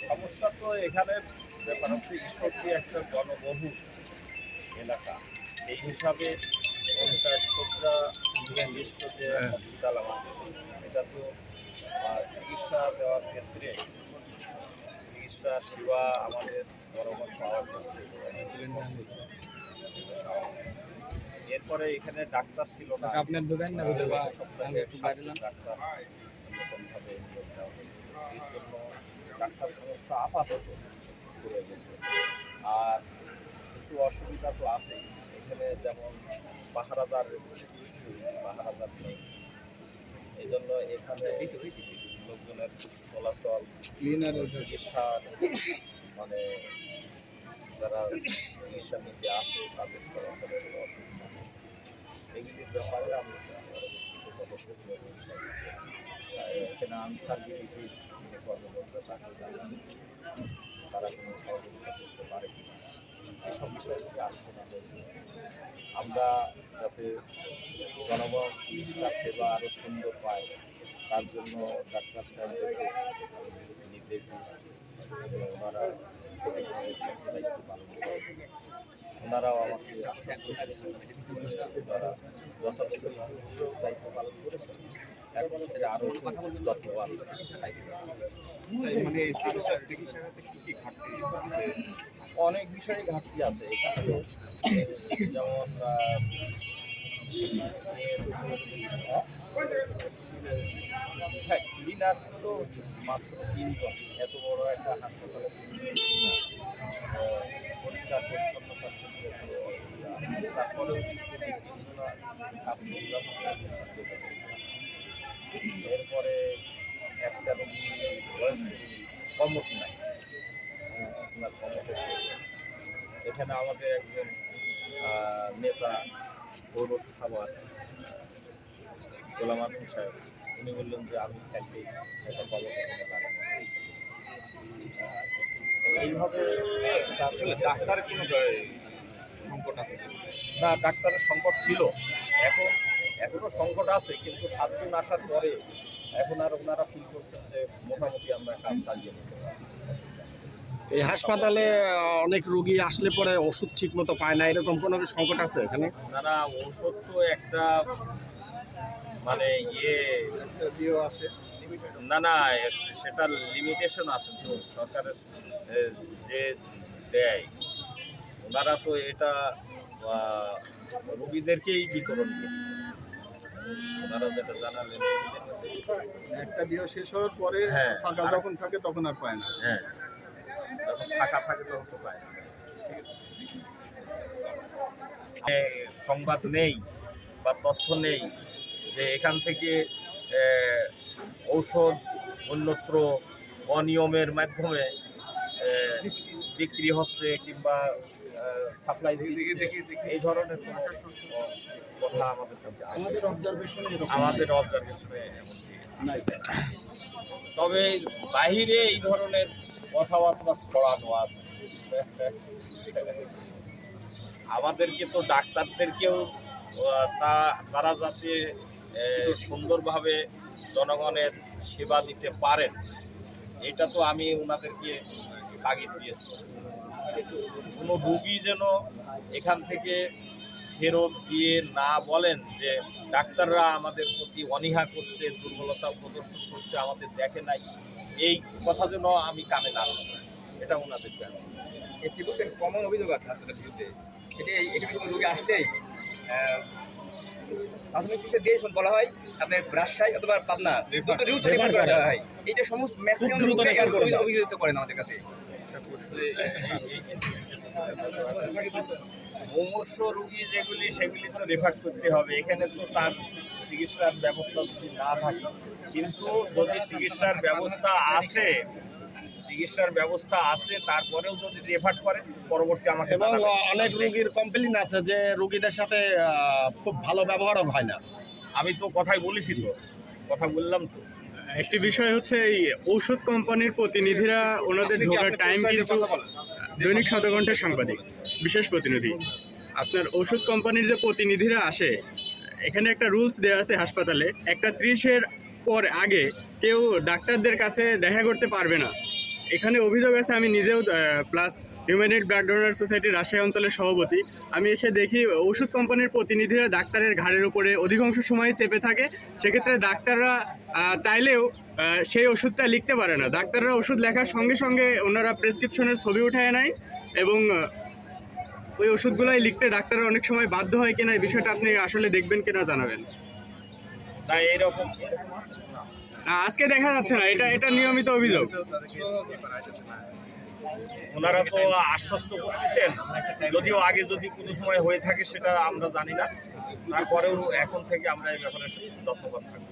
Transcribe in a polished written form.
সমস্যা তো এখানে ব্যাপার হচ্ছে ঈশ্বরদী একটা জনবহুল এলাকা, এই হিসাবে 50-70টা নির্দিষ্ট যে হসপিটাল আমাদের, এটা তো চিকিৎসা দেওয়ার ক্ষেত্রে চিকিৎসা সেবা আমাদের জনগণ পাওয়ার ক্ষেত্রে এরপরে এখানে ডাক্তার ছিল না, আপনার দোকান না ডাক্তার নতুনভাবে নিয়োগ দেওয়া হয়েছিল, এর জন্য ডাক্তার সমস্যা আপাতত পড়ে গেছে। আর কিছু অসুবিধা তো আছেই এখানে, যেমন পাহারাদার নেই, এই জন্য এখানে লোকজনের চলাচল, চিকিৎসার মানে যারা চিকিৎসা নিতে আসে তাদের চলাচলের অসুবিধা, এগুলির ব্যাপারে আমি এখানে আনসারবিলিটি যে কর্মকর্তা তাকে জানানো তারা কোনো সহযোগিতা করতে পারে কিনা, এসব বিষয়গুলি আলোচনা হয়েছে। আমরা যাতে জনগণ চিকিৎসা সেবা আরও সুন্দর পায় তার জন্য ডাক্তার সাহেবদেরকে নির্দেশ দিয়েছি, ওনারা সঠিকভাবে দায়িত্ব পালন করেন। ওনারাও আমাকে আশ্বস্ত করেছেন ওনারা যথাযথ দায়িত্ব পালন করেছেন, এখন থেকে আরও যত্নবান অনেক বিষয়ে ঘাটতি আছে এখানে, যেমন হ্যাঁ ক্লিনার তো মাত্র 3 জন, এত বড় একটা হাসপাতালে পরিষ্কার পরিচ্ছন্নতার ক্ষেত্রে কোনো অসুবিধা আছে, তারপরেও কাজ করলাম। এরপরে একটা রোগী বয়স্ক কর্মটি নাই, আপনার কর্মটি এখানে আমাদের একজন নেতা পৌর খাবার গোলাম আজম সাহেব, উনি বললেন যে আমি থাকতেই একটা কর্মকর্তা লাগাবো। এইভাবে ডাক্তারের কোনো সংকট আছে না, ডাক্তারের সংকট ছিল, এখনো সংকট আছে, কিন্তু 7 জন আসার পরে এখন আর ওনারা ফিল করছেন যে মোটামুটি আমরা কাজ চালিয়ে নিতে পারি। এই হাসপাতালে অনেক রোগী আসলে পরে ওষুধ ঠিক মতো পায় না, এরকম কোনো সংকট আছে এখানে? না, ওষুধ তো একটা মানে আছে না সেটা লিমিটেশন আছে তো, সরকারের যে দেয় ওনারা তো এটা রোগীদেরকেই বিতরণ করে, ওনারা যেটা জানালেন একটা ডিও শেষ হওয়ার পরে ফাঁকা যখন থাকে তখন আর পায় না। হ্যাঁ, যখন ফাঁকা থাকে তখন তো পায়। সংবাদ নেই বা তথ্য নেই যে এখান থেকে ঔষধ অন্যত্র অনিয়মের মাধ্যমে বিক্রি হচ্ছে কিংবা সাপ্লাই দিচ্ছে, এই ধরনের কোনো কথা আমাদের কাছে আমাদের অবজারভেশনে এমনকি তবে বাহিরে এই ধরনের কথাবার্তা ছড়ানো আছে। আমাদেরকে তো ডাক্তারদেরকেও তারা যাতে সুন্দরভাবে জনগণের সেবা দিতে পারেন, এটা তো আমি ওনাদেরকে তাগিদ দিয়েছি। কোনো রোগী যেন এখান থেকে ফেরত দিয়ে না বলেন যে ডাক্তাররা আমাদের প্রতি অনীহা করছে, দুর্বলতা প্রদর্শন করছে, আমাদের দেখে নাই, এই কথা যেন আমি কানে না শুনি, এটা ওনাদের জানেন। একটি বলছেন কমন অভিযোগ আছে হাসপাতালের বিরুদ্ধে, সেটি এখানে কোনো রোগী আসলেই প্রাথমিক চিকিৎসা দিয়ে বলা হয় আপনার রাজশাহী অথবা পাবনা রেফার করা হয়, এইটা সমস্ত ম্যাক্সিমাম অভিযোগ করেন আমাদের কাছে। মুমূর্ষ রোগী যেগুলি সেগুলি তো রেফার করতে হবে, এখানে তো তার চিকিৎসার ব্যবস্থা যদি না থাকে, কিন্তু যদি চিকিৎসার ব্যবস্থা আছে তারপরেও যদি রেফার করে পরবর্তী আমাকে, এবং অনেক রোগীর কমপ্লেইন আছে যে রোগীদের সাথে খুব ভালো ব্যবহারও হয় না। আমি তো কথাই বলেছি, তো কথা বললাম তো। একটি বিষয় হচ্ছে এই ঔষধ কোম্পানির প্রতিনিধিরা ওনাদের ঢোকার টাইম কিন্তু দৈনিক শতকণ্ঠের সাংবাদিক বিশেষ প্রতিনিধি, আপনার ওষুধ কোম্পানির যে প্রতিনিধিরা আসে এখানে একটা রুলস দেওয়া আছে হাসপাতালে, 1:30-এর পর আগে কেউ ডাক্তারদের কাছে দেখা করতে পারবে না। এখানে অভিযোগ আছে, আমি নিজেও প্লাস হিউম্যানিট ব্লাড ডোনার সোসাইটির রাজশাহী অঞ্চলের সভাপতি। আমি এসে দেখি ওষুধ কোম্পানির প্রতিনিধিরা ডাক্তারের ঘাড়ের উপরে অধিকাংশ সময় চেপে থাকে। সেক্ষেত্রে ডাক্তাররা চাইলেও সেই ওষুধটা লিখতে পারে না। ডাক্তাররা ওষুধ লেখার সঙ্গে সঙ্গে ওনারা প্রেসক্রিপশনের ছবি উঠায় নেয় এবং ওই ওষুধগুলোই লিখতে ডাক্তাররা অনেক সময় বাধ্য হয় কিনা, এই বিষয়টা আপনি আসলে দেখবেন কিনা জানাবেন। তাই এরকম আজকে দেখা যাচ্ছে না, এটা নিয়মিত অভিযোগ। ওনারা তো আশ্বস্ত করতেছেন, যদিও আগে যদি কোনো সময় হয়ে থাকে সেটা আমরা জানি না, তারপরেও এখন থেকে আমরা এই ব্যাপারে যত্নবান থাকবো।